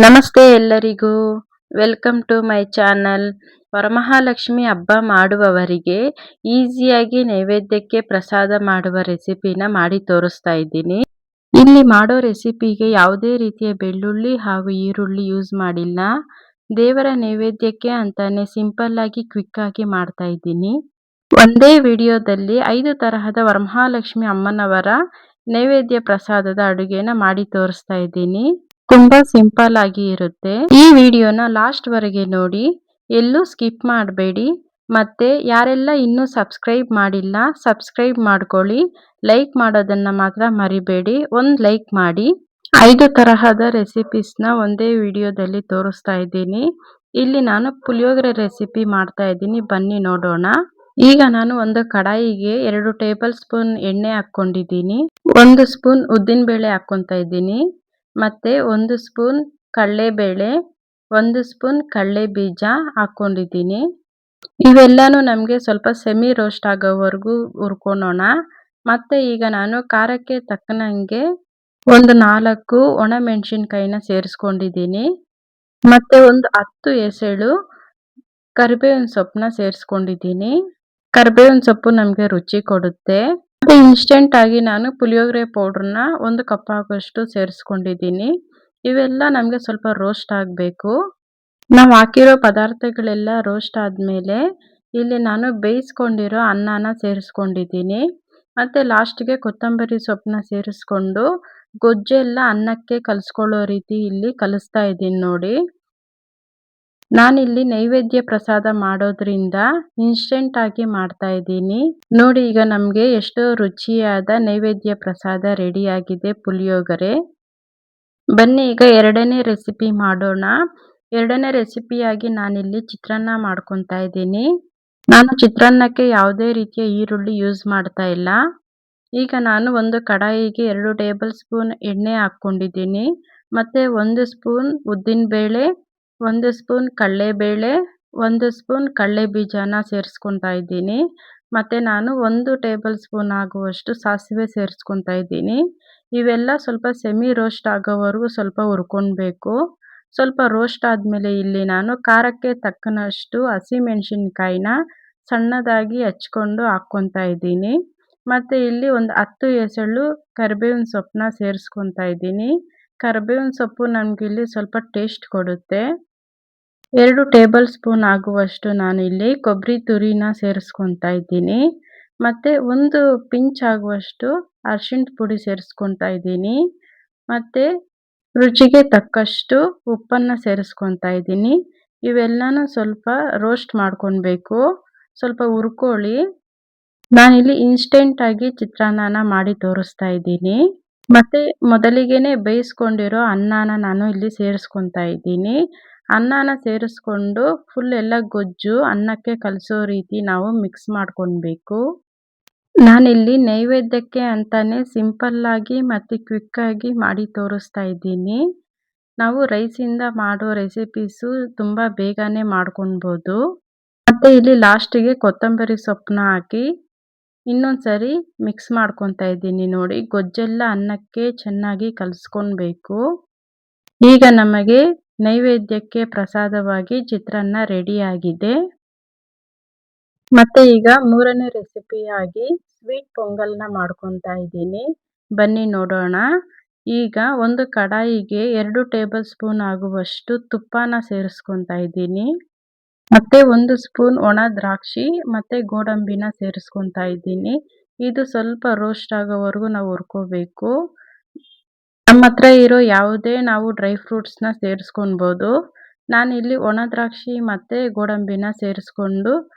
ನಮಸ್ತೆ ಎಲ್ಲರಿಗೂ. Welcome to my channel. Varamahalakshmi ಹಬ್ಬ ಮಾಡುವವರಿಗೆ ಈಸಿಯಾಗಿ ನೈವೇದ್ಯಕ್ಕೆ ಪ್ರಸಾದ ಮಾಡುವ ರೆಸಿಪಿನ ಮಾಡಿ ತೋರಿಸ್ತಾ ಇದ್ದೀನಿ. ಇಲ್ಲಿ ಮಾಡೋ ರೆಸಿಪಿಗೆ ಯಾವುದೇ ರೀತಿಯ ಬೆಳ್ಳುಳ್ಳಿ ಹಾಗೂ ಈರುಳ್ಳಿ ಯೂಸ್ ಮಾಡಿಲ್ಲ. ದೇವರ ನೈವೇದ್ಯಕ್ಕೆ ಅಂತಾನೆ ಸಿಂಪಲ್ ಆಗಿ ಕ್ವಿಕ್ ಆಗಿ ಮಾಡ್ತಾ ಇದ್ದೀನಿ. ಒಂದೇ ವಿಡಿಯೋದಲ್ಲಿ 5 ತರಹದ ವರಮಹಾಲಕ್ಷ್ಮಿ ಅಮ್ಮನವರ ನೈವೇದ್ಯ ಪ್ರಸಾದದ ಅಡುಗೆನ ಮಾಡಿ ತೋರಿಸ್ತಾ ಇದ್ದೀನಿ. ತುಂಬಾ ಸಿಂಪಲ್ ಆಗಿ ಇರುತ್ತೆ. ಈ ವಿಡಿಯೋನ ಲಾಸ್ಟ್ ವರೆಗೆ ನೋಡಿ, ಎಲ್ಲೂ ಸ್ಕಿಪ್ ಮಾಡಬೇಡಿ. ಮತ್ತೆ ಯಾರೆಲ್ಲ ಇನ್ನೂ ಸಬ್ಸ್ಕ್ರೈಬ್ ಮಾಡಿಲ್ಲ ಸಬ್ಸ್ಕ್ರೈಬ್ ಮಾಡ್ಕೊಳ್ಳಿ. ಲೈಕ್ ಮಾಡೋದನ್ನ ಮಾತ್ರ ಮರಿಬೇಡಿ. ಒಂದು ಲೈಕ್ ಮಾಡಿ. 5 ತರಹದ ರೆಸಿಪೀಸ್ನ ಒಂದೇ ವಿಡಿಯೋದಲ್ಲಿ ತೋರಿಸ್ತಾ ಇದ್ದೀನಿ. ಇಲ್ಲಿ ನಾನು ಪುಳಿಯೋಗರೆ ರೆಸಿಪಿ ಮಾಡ್ತಾ ಇದ್ದೀನಿ, ಬನ್ನಿ ನೋಡೋಣ. ಈಗ ನಾನು ಒಂದು ಕಡಾಯಿಗೆ 2 ಟೇಬಲ್ ಸ್ಪೂನ್ ಎಣ್ಣೆ ಹಾಕ್ಕೊಂಡಿದ್ದೀನಿ. 1 ಸ್ಪೂನ್ ಉದ್ದಿನಬೇಳೆ ಹಾಕ್ಕೊತಾ ಇದ್ದೀನಿ. ಮತ್ತೆ 1 ಸ್ಪೂನ್ ಕಡಲೆಬೇಳೆ, 1 ಸ್ಪೂನ್ ಕಡಲೆ ಬೀಜ ಹಾಕ್ಕೊಂಡಿದ್ದೀನಿ. ಇವೆಲ್ಲನೂ ನಮಗೆ ಸ್ವಲ್ಪ ಸೆಮಿ ರೋಸ್ಟ್ ಆಗೋವರೆಗೂ ಹುರ್ಕೊಳ್ಳೋಣ. ಮತ್ತೆ ಈಗ ನಾನು ಖಾರಕ್ಕೆ ತಕ್ಕನಂಗೆ ಒಂದು 4 ಒಣಮೆಣಸಿನ್ಕಾಯಿನ ಸೇರಿಸ್ಕೊಂಡಿದ್ದೀನಿ. ಮತ್ತೆ ಒಂದು 10 ಎಸಳು ಕರಿಬೇವಿನ ಸೊಪ್ಪನ್ನ ಸೇರಿಸ್ಕೊಂಡಿದ್ದೀನಿ. ಕರಿಬೇವಿನ ಸೊಪ್ಪು ನಮಗೆ ರುಚಿ ಕೊಡುತ್ತೆ. ಮತ್ತೆ ಇನ್ಸ್ಟೆಂಟ್ ಆಗಿ ನಾನು ಪುಳಿಯೋಗರೆ ಪೌಡ್ರನ್ನ 1 ಕಪ್ ಆಗೋಷ್ಟು ಸೇರಿಸ್ಕೊಂಡಿದ್ದೀನಿ. ಇವೆಲ್ಲ ನಮಗೆ ಸ್ವಲ್ಪ ರೋಸ್ಟ್ ಆಗಬೇಕು. ನಾವು ಹಾಕಿರೋ ಪದಾರ್ಥಗಳೆಲ್ಲ ರೋಸ್ಟ್ ಆದಮೇಲೆ ಇಲ್ಲಿ ನಾನು ಬೇಯಿಸ್ಕೊಂಡಿರೋ ಅನ್ನನ ಸೇರಿಸ್ಕೊಂಡಿದ್ದೀನಿ. ಮತ್ತೆ ಲಾಸ್ಟ್ಗೆ ಕೊತ್ತಂಬರಿ ಸೊಪ್ಪನ್ನ ಸೇರಿಸ್ಕೊಂಡು ಗೊಜ್ಜೆಲ್ಲ ಅನ್ನಕ್ಕೆ ಕಲಿಸ್ಕೊಳ್ಳೋ ರೀತಿ ಇಲ್ಲಿ ಕಲಿಸ್ತಾ ಇದ್ದೀನಿ ನೋಡಿ. ನಾನಿಲ್ಲಿ ನೈವೇದ್ಯ ಪ್ರಸಾದ ಮಾಡೋದ್ರಿಂದ ಇನ್ಸ್ಟೆಂಟ್ ಆಗಿ ಮಾಡ್ತಾ ಇದ್ದೀನಿ. ನೋಡಿ ಈಗ ನಮಗೆ ಎಷ್ಟೋ ರುಚಿಯಾದ ನೈವೇದ್ಯ ಪ್ರಸಾದ ರೆಡಿ ಆಗಿದೆ, ಪುಳಿಯೋಗರೆ. ಬನ್ನಿ ಈಗ ಎರಡನೇ ರೆಸಿಪಿ ಮಾಡೋಣ. ಎರಡನೇ ರೆಸಿಪಿಯಾಗಿ ನಾನಿಲ್ಲಿ ಚಿತ್ರಾನ್ನ ಮಾಡ್ಕೊತಾ ಇದ್ದೀನಿ. ನಾನು ಚಿತ್ರಾನ್ನಕ್ಕೆ ಯಾವುದೇ ರೀತಿಯ ಈರುಳ್ಳಿ ಯೂಸ್ ಮಾಡ್ತಾ ಇಲ್ಲ. ಈಗ ನಾನು ಒಂದು ಕಡಾಯಿಗೆ 2 ಟೇಬಲ್ ಸ್ಪೂನ್ ಎಣ್ಣೆ ಹಾಕ್ಕೊಂಡಿದ್ದೀನಿ. ಮತ್ತೆ 1 ಸ್ಪೂನ್ ಉದ್ದಿನಬೇಳೆ, 1 ಸ್ಪೂನ್ ಕಡಲೆಬೇಳೆ, 1 ಸ್ಪೂನ್ ಕಡಲೆ ಬೀಜನ ಸೇರಿಸ್ಕೊತಾ ಇದ್ದೀನಿ. ಮತ್ತು ನಾನು 1 ಟೇಬಲ್ ಸ್ಪೂನ್ ಆಗುವಷ್ಟು ಸಾಸಿವೆ ಸೇರಿಸ್ಕೊತಾ ಇದ್ದೀನಿ. ಇವೆಲ್ಲ ಸ್ವಲ್ಪ ಸೆಮಿ ರೋಸ್ಟ್ ಆಗೋವರೆಗೂ ಸ್ವಲ್ಪ ಹುರ್ಕೊಳ್ಬೇಕು. ಸ್ವಲ್ಪ ರೋಸ್ಟ್ ಆದಮೇಲೆ ಇಲ್ಲಿ ನಾನು ಖಾರಕ್ಕೆ ತಕ್ಕನಷ್ಟು ಹಸಿಮೆಣಸಿನ್ಕಾಯಿನ ಸಣ್ಣದಾಗಿ ಹಚ್ಕೊಂಡು ಹಾಕ್ಕೊತಾ ಇದ್ದೀನಿ. ಮತ್ತು ಇಲ್ಲಿ ಒಂದು 10 ಎಸಳು ಕರಿಬೇವಿನ ಸೊಪ್ಪನ್ನ ಸೇರಿಸ್ಕೊತಾ ಇದ್ದೀನಿ. ಕರಿಬೇವಿನ ಸೊಪ್ಪು ನಮಗಿಲ್ಲಿ ಸ್ವಲ್ಪ ಟೇಸ್ಟ್ ಕೊಡುತ್ತೆ. 2 ಟೇಬಲ್ ಸ್ಪೂನ್ ಆಗುವಷ್ಟು ನಾನು ಇಲ್ಲಿ ಕೊಬ್ಬರಿ ತುರಿನ ಸೇರಿಸ್ಕೊತಾ ಇದ್ದೀನಿ. ಮತ್ತು ಒಂದು ಪಿಂಚ್ ಆಗುವಷ್ಟು ಅರಿಶಿಣದ ಪುಡಿ ಸೇರಿಸ್ಕೊತಾ ಇದ್ದೀನಿ. ಮತ್ತು ರುಚಿಗೆ ತಕ್ಕಷ್ಟು ಉಪ್ಪನ್ನು ಸೇರಿಸ್ಕೊತಾ ಇದ್ದೀನಿ. ಇವೆಲ್ಲನೂ ಸ್ವಲ್ಪ ರೋಸ್ಟ್ ಮಾಡ್ಕೊಳ್ಬೇಕು. ಸ್ವಲ್ಪ ಹುರ್ಕೊಳ್ಳಿ. ನಾನಿಲ್ಲಿ ಇನ್ಸ್ಟೆಂಟಾಗಿ ಚಿತ್ರಾನ್ನನ ಮಾಡಿ ತೋರಿಸ್ತಾ ಇದ್ದೀನಿ. ಮತ್ತು ಮೊದಲಿಗೆ ಬೇಯಿಸ್ಕೊಂಡಿರೋ ಅನ್ನನ ನಾನು ಇಲ್ಲಿ ಸೇರಿಸ್ಕೊತಾ ಇದ್ದೀನಿ. ಅನ್ನನ ಸೇರಿಸ್ಕೊಂಡು ಫುಲ್ ಎಲ್ಲ ಗೊಜ್ಜು ಅನ್ನಕ್ಕೆ ಕಲಸೋ ರೀತಿ ನಾವು ಮಿಕ್ಸ್ ಮಾಡ್ಕೊಳ್ಬೇಕು. ನಾನಿಲ್ಲಿ ನೈವೇದ್ಯಕ್ಕೆ ಅಂತಾನೆ ಸಿಂಪಲ್ಲಾಗಿ ಮತ್ತು ಕ್ವಿಕ್ಕಾಗಿ ಮಾಡಿ ತೋರಿಸ್ತಾ ಇದ್ದೀನಿ. ನಾವು ರೈಸಿಂದ ಮಾಡೋ ರೆಸಿಪೀಸು ತುಂಬ ಬೇಗನೆ ಮಾಡ್ಕೊಳ್ಬೋದು. ಮತ್ತು ಇಲ್ಲಿ ಲಾಸ್ಟಿಗೆ ಕೊತ್ತಂಬರಿ ಸೊಪ್ಪನ್ನ ಹಾಕಿ ಇನ್ನೊಂದು ಸರಿ ಮಿಕ್ಸ್ ಮಾಡ್ಕೊತಾ ಇದ್ದೀನಿ ನೋಡಿ. ಗೊಜ್ಜೆಲ್ಲ ಅನ್ನಕ್ಕೆ ಚೆನ್ನಾಗಿ ಕಲಿಸ್ಕೊಳ್ಬೇಕು. ಈಗ ನಮಗೆ ನೈವೇದ್ಯಕ್ಕೆ ಪ್ರಸಾದವಾಗಿ ಚಿತ್ರಾನ್ನ ರೆಡಿಯಾಗಿದೆ. ಮತ್ತು ಈಗ ಮೂರನೇ ರೆಸಿಪಿಯಾಗಿ ಸ್ವೀಟ್ ಪೊಂಗಲ್ನ ಮಾಡ್ಕೊತಾ ಇದ್ದೀನಿ. ಬನ್ನಿ ನೋಡೋಣ. ಈಗ ಒಂದು ಕಡಾಯಿಗೆ 2 ಟೇಬಲ್ ಸ್ಪೂನ್ ಆಗುವಷ್ಟು ತುಪ್ಪನ ಸೇರಿಸ್ಕೊತಾ ಇದ್ದೀನಿ. ಮತ್ತು 1 ಸ್ಪೂನ್ ಒಣ ದ್ರಾಕ್ಷಿ ಮತ್ತು ಗೋಡಂಬಿನ ಸೇರಿಸ್ಕೊತಾ ಇದ್ದೀನಿ. ಇದು ಸ್ವಲ್ಪ ರೋಸ್ಟ್ ಆಗೋವರೆಗೂ ನಾವು ಹುರ್ಕೋಬೇಕು. ನಮ್ಮ ಹತ್ರ ಇರೋ ಯಾವುದೇ ನಾವು ಡ್ರೈ ಫ್ರೂಟ್ಸ್ನ ಸೇರಿಸ್ಕೊಳ್ಬೋದು. ನಾನಿಲ್ಲಿ ಒಣ ದ್ರಾಕ್ಷಿ ಮತ್ತು ಗೋಡಂಬಿನ ಸೇರಿಸ್ಕೊಂಡು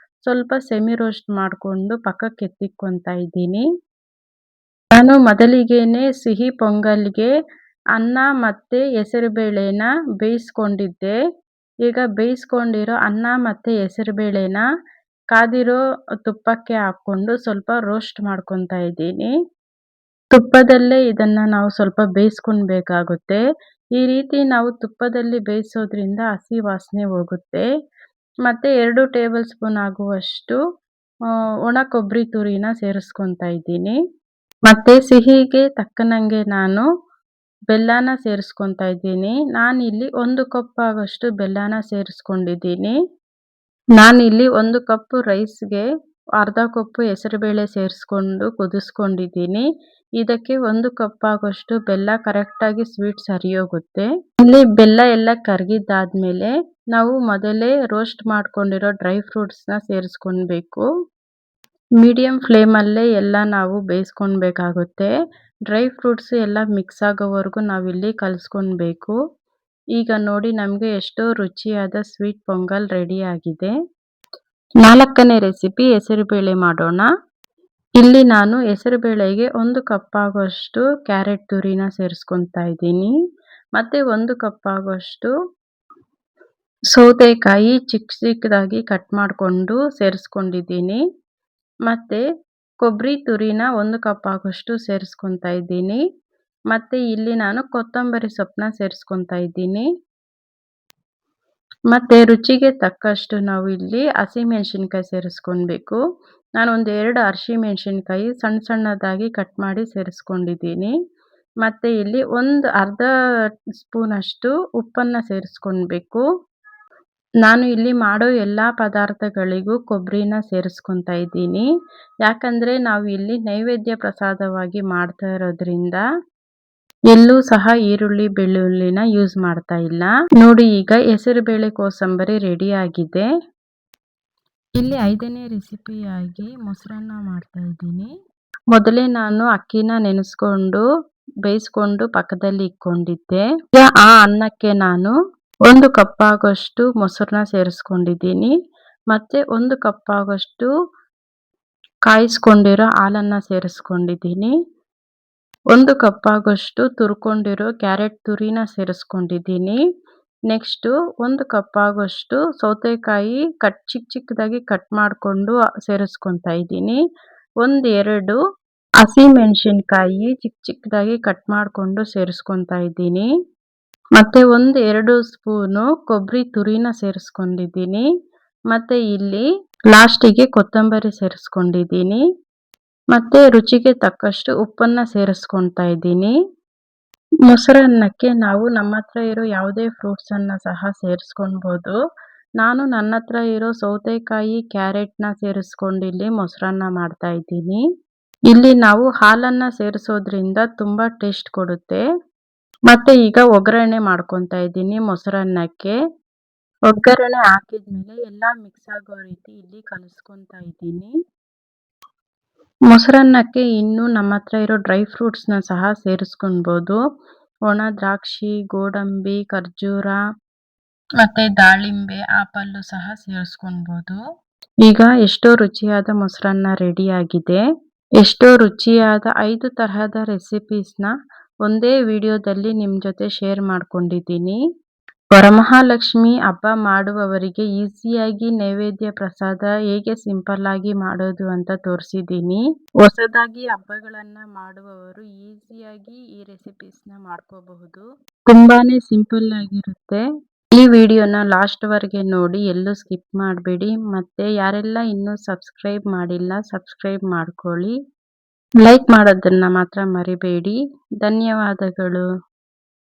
ಸ್ವಲ್ಪ ಸೆಮಿ ರೋಸ್ಟ್ ಮಾಡಿಕೊಂಡು ಪಕ್ಕಕ್ಕೆ ಎತ್ತಿಕ್ಕೊತಾ ಇದ್ದೀನಿ. ನಾನು ಮೊದಲಿಗೆ ಸಿಹಿ ಪೊಂಗಲ್ಗೆ ಅನ್ನ ಮತ್ತು ಹೆಸರುಬೇಳೆನ ಬೇಯಿಸ್ಕೊಂಡಿದ್ದೆ. ಈಗ ಬೇಯಿಸ್ಕೊಂಡಿರೋ ಅನ್ನ ಮತ್ತು ಹೆಸರುಬೇಳೆನ ಕಾದಿರೋ ತುಪ್ಪಕ್ಕೆ ಹಾಕ್ಕೊಂಡು ಸ್ವಲ್ಪ ರೋಸ್ಟ್ ಮಾಡ್ಕೊತಾ ಇದ್ದೀನಿ. ತುಪ್ಪದಲ್ಲೇ ಇದನ್ನು ನಾವು ಸ್ವಲ್ಪ ಬೇಯಿಸ್ಕೊಳ್ಬೇಕಾಗುತ್ತೆ. ಈ ರೀತಿ ನಾವು ತುಪ್ಪದಲ್ಲಿ ಬೇಯಿಸೋದ್ರಿಂದ ಹಸಿ ವಾಸನೆ ಹೋಗುತ್ತೆ. ಮತ್ತು 2 ಟೇಬಲ್ ಸ್ಪೂನ್ ಆಗುವಷ್ಟು ಒಣ ಕೊಬ್ಬರಿ ತುರಿನ ಸೇರಿಸ್ಕೊತಾ ಇದ್ದೀನಿ. ಮತ್ತು ಸಿಹಿಗೆ ತಕ್ಕನಂಗೆ ನಾನು ಬೆಲ್ಲನ ಸೇರಿಸ್ಕೊತಾ ಇದ್ದೀನಿ. ನಾನಿಲ್ಲಿ 1 ಕಪ್ ಆಗೋಷ್ಟು ಬೆಲ್ಲನ ಸೇರಿಸ್ಕೊಂಡಿದ್ದೀನಿ. ನಾನಿಲ್ಲಿ 1 ಕಪ್ ರೈಸ್‌ಗೆ ಅರ್ಧ ಕಪ್ ಹೆಸರುಬೇಳೆ ಸೇರಿಸ್ಕೊಂಡು ಕುದಿಸ್ಕೊಂಡಿದ್ದೀನಿ. ಇದಕ್ಕೆ 1 ಕಪ್ ಆಗೋಷ್ಟು ಬೆಲ್ಲ ಕರೆಕ್ಟಾಗಿ ಸ್ವೀಟ್ ಸರಿ ಹೋಗುತ್ತೆ. ಇಲ್ಲಿ ಬೆಲ್ಲ ಎಲ್ಲ ಕರಗಿದ್ದಾದ್ಮೇಲೆ ನಾವು ಮೊದಲೇ ರೋಸ್ಟ್ ಮಾಡ್ಕೊಂಡಿರೋ ಡ್ರೈ ಫ್ರೂಟ್ಸ್‌ನ ಸೇರಿಸ್ಕೊಳ್ಬೇಕು. ಮೀಡಿಯಂ ಫ್ಲೇಮಲ್ಲೇ ಎಲ್ಲ ನಾವು ಬೇಯಿಸ್ಕೊಳ್ಬೇಕಾಗುತ್ತೆ. ಡ್ರೈ ಫ್ರೂಟ್ಸ್ ಎಲ್ಲ ಮಿಕ್ಸ್ ಆಗೋವರೆಗೂ ನಾವಿಲ್ಲಿ ಕಲಿಸ್ಕೊಳ್ಬೇಕು. ಈಗ ನೋಡಿ ನಮಗೆ ಎಷ್ಟೋ ರುಚಿಯಾದ ಸ್ವೀಟ್ ಪೊಂಗಲ್ ರೆಡಿ ಆಗಿದೆ. 4ನೇ ರೆಸಿಪಿ ಹೆಸರುಬೇಳೆ ಮಾಡೋಣ. ಇಲ್ಲಿ ನಾನು ಹೆಸರುಬೇಳೆಗೆ 1 ಕಪ್ ಆಗೋಷ್ಟು ಕ್ಯಾರೆಟ್ ತುರಿನ ಸೇರಿಸ್ಕೊತಾ ಇದ್ದೀನಿ. ಮತ್ತೆ 1 ಕಪ್ ಆಗೋಷ್ಟು ಸೌತೆಕಾಯಿ ಚಿಕ್ಕದಾಗಿ ಕಟ್ ಮಾಡಿಕೊಂಡು ಸೇರಿಸ್ಕೊಂಡಿದ್ದೀನಿ. ಮತ್ತೆ ಕೊಬ್ಬರಿ ತುರಿನ 1 ಕಪ್ ಆಗೋಷ್ಟು ಸೇರಿಸ್ಕೊತಾ ಇದ್ದೀನಿ. ಮತ್ತೆ ಇಲ್ಲಿ ನಾನು ಕೊತ್ತಂಬರಿ ಸೊಪ್ಪನ್ನ ಸೇರಿಸ್ಕೊತಾ ಇದ್ದೀನಿ. ಮತ್ತೆ ರುಚಿಗೆ ತಕ್ಕಷ್ಟು ನಾವು ಇಲ್ಲಿ ಹಸಿಮೆಣಸಿನಕಾಯಿ ಸೇರಿಸ್ಕೊಳ್ಬೇಕು. ನಾನು ಒಂದು 2 ಹಸಿಮೆಣಸಿನಕಾಯಿ ಸಣ್ಣದಾಗಿ ಕಟ್ ಮಾಡಿ ಸೇರಿಸ್ಕೊಂಡಿದ್ದೀನಿ. ಮತ್ತೆ ಇಲ್ಲಿ ಅರ್ಧ ಸ್ಪೂನಷ್ಟು ಉಪ್ಪನ್ನು ಸೇರಿಸ್ಕೊಳ್ಬೇಕು. ನಾನು ಇಲ್ಲಿ ಮಾಡೋ ಎಲ್ಲ ಪದಾರ್ಥಗಳಿಗೂ ಕೊಬ್ಬರಿನ ಸೇರಿಸ್ಕೊತಾ ಇದ್ದೀನಿ. ಯಾಕಂದರೆ ನಾವು ಇಲ್ಲಿ ನೈವೇದ್ಯ ಪ್ರಸಾದವಾಗಿ ಮಾಡ್ತಾ ಇರೋದ್ರಿಂದ ಎಲ್ಲೂ ಸಹ ಈರುಳ್ಳಿ ಬೆಳ್ಳುಳ್ಳಿನ ಯೂಸ್ ಮಾಡ್ತಾ ಇಲ್ಲ. ನೋಡಿ ಈಗ ಹೆಸರುಬೇಳೆ ಕೋಸಂಬರಿ ರೆಡಿ ಆಗಿದೆ. ಇಲ್ಲಿ 5ನೇ ರೆಸಿಪಿಯಾಗಿ ಮೊಸರನ್ನ ಮಾಡ್ತಾ ಇದ್ದೀನಿ. ಮೊದಲೇ ನಾನು ಅಕ್ಕಿನ ನೆನೆಸ್ಕೊಂಡು ಬೇಯಿಸ್ಕೊಂಡು ಪಕ್ಕದಲ್ಲಿ ಇಟ್ಕೊಂಡಿದ್ದೆ. ಈಗ ಆ ಅನ್ನಕ್ಕೆ ನಾನು 1 ಕಪ್ ಆಗೋಷ್ಟು ಮೊಸರನ್ನ ಸೇರಿಸ್ಕೊಂಡಿದ್ದೀನಿ. ಮತ್ತೆ 1 ಕಪ್ ಆಗೋಷ್ಟು ಕಾಯಿಸ್ಕೊಂಡಿರೋ ಹಾಲನ್ನ ಸೇರಿಸ್ಕೊಂಡಿದ್ದೀನಿ. 1 ಕಪ್ ಆಗೋಷ್ಟು ತುರ್ಕೊಂಡಿರೋ ಕ್ಯಾರೆಟ್ ತುರಿನ ಸೇರಿಸ್ಕೊಂಡಿದ್ದೀನಿ. ನೆಕ್ಸ್ಟು 1 ಕಪ್ ಆಗೋಷ್ಟು ಸೌತೆಕಾಯಿ ಚಿಕ್ಕದಾಗಿ ಕಟ್ ಮಾಡಿಕೊಂಡು ಸೇರಿಸ್ಕೊತಾ ಇದ್ದೀನಿ. 2 ಹಸಿಮೆಣಸಿನಕಾಯಿ ಚಿಕ್ಕದಾಗಿ ಕಟ್ ಮಾಡಿಕೊಂಡು ಸೇರಿಸ್ಕೊತಾ ಇದ್ದೀನಿ. ಮತ್ತೆ 2 ಸ್ಪೂನು ಕೊಬ್ಬರಿ ತುರಿನ ಸೇರಿಸ್ಕೊಂಡಿದ್ದೀನಿ. ಮತ್ತೆ ಇಲ್ಲಿ ಲಾಸ್ಟಿಗೆ ಕೊತ್ತಂಬರಿ ಸೇರಿಸ್ಕೊಂಡಿದ್ದೀನಿ. ಮತ್ತೆ ರುಚಿಗೆ ತಕ್ಕಷ್ಟು ಉಪ್ಪನ್ನು ಸೇರಿಸ್ಕೊತಾ ಇದ್ದೀನಿ. ಮೊಸರನ್ನಕ್ಕೆ ನಾವು ನಮ್ಮ ಹತ್ರ ಇರೋ ಯಾವುದೇ ಫ್ರೂಟ್ಸನ್ನು ಸಹ ಸೇರಿಸ್ಕೊಳ್ಬೋದು. ನಾನು ನನ್ನ ಹತ್ರ ಇರೋ ಸೌತೆಕಾಯಿ ಕ್ಯಾರೆಟ್ನ ಸೇರಿಸ್ಕೊಂಡು ಇಲ್ಲಿ ಮೊಸರನ್ನ ಮಾಡ್ತಾ ಇದ್ದೀನಿ. ಇಲ್ಲಿ ನಾವು ಹಾಲನ್ನು ಸೇರಿಸೋದ್ರಿಂದ ತುಂಬ ಟೇಸ್ಟ್ ಕೊಡುತ್ತೆ. ಮತ್ತೆ ಈಗ ಒಗ್ಗರಣೆ ಮಾಡ್ಕೊತಾ ಇದ್ದೀನಿ ಮೊಸರನ್ನಕ್ಕೆ. ಒಗ್ಗರಣೆ ಹಾಕಿದ್ಮೇಲೆ ಎಲ್ಲ ಮಿಕ್ಸ್ ಆಗೋ ರೀತಿ ಇಲ್ಲಿ ಕಲಿಸ್ಕೊತಾ ಇದ್ದೀನಿ. ಮೊಸರನ್ನಕ್ಕೆ ಇನ್ನೂ ನಮ್ಮ ಹತ್ರ ಇರೋ ಡ್ರೈ ಫ್ರೂಟ್ಸ್ನ ಸಹ ಸೇರಿಸ್ಕೊಳ್ಬೋದು. ಒಣ ದ್ರಾಕ್ಷಿ, ಗೋಡಂಬಿ, ಖರ್ಜೂರ ಮತ್ತೆ ದಾಳಿಂಬೆ, ಆಪಲ್ಲು ಸಹ ಸೇರಿಸ್ಕೊಳ್ಬೋದು. ಈಗ ಎಷ್ಟೋ ರುಚಿಯಾದ ಮೊಸರನ್ನ ರೆಡಿ ಆಗಿದೆ. ಎಷ್ಟೋ ರುಚಿಯಾದ 5 ತರಹದ ರೆಸಿಪೀಸ್ನ ಒಂದೇ ವಿಡಿಯೋದಲ್ಲಿ ನಿಮ್ಮ ಜೊತೆ ಶೇರ್ ಮಾಡ್ಕೊಂಡಿದ್ದೀನಿ. ವರಮಹಾಲಕ್ಷ್ಮಿ ಹಬ್ಬ ಮಾಡುವವರಿಗೆ ಈಸಿಯಾಗಿ ನೈವೇದ್ಯ ಪ್ರಸಾದ ಹೇಗೆ ಸಿಂಪಲ್ ಆಗಿ ಮಾಡೋದು ಅಂತ ತೋರಿಸಿದ್ದೀನಿ. ಹೊಸದಾಗಿ ಹಬ್ಬಗಳನ್ನು ಮಾಡುವವರು ಈಸಿಯಾಗಿ ಈ ರೆಸಿಪೀಸ್ನ ಮಾಡ್ಕೋಬಹುದು. ತುಂಬಾನೇ ಸಿಂಪಲ್ ಆಗಿರುತ್ತೆ. ಈ ವಿಡಿಯೋನ ಲಾಸ್ಟ್ವರೆಗೆ ನೋಡಿ, ಎಲ್ಲೂ ಸ್ಕಿಪ್ ಮಾಡಬೇಡಿ. ಮತ್ತೆ ಯಾರೆಲ್ಲ ಇನ್ನೂ ಸಬ್ಸ್ಕ್ರೈಬ್ ಮಾಡಿಲ್ಲ ಸಬ್ಸ್ಕ್ರೈಬ್ ಮಾಡ್ಕೊಳ್ಳಿ. ಲೈಕ್ ಮಾಡೋದನ್ನ ಮಾತ್ರ ಮರಿಬೇಡಿ. ಧನ್ಯವಾದಗಳು.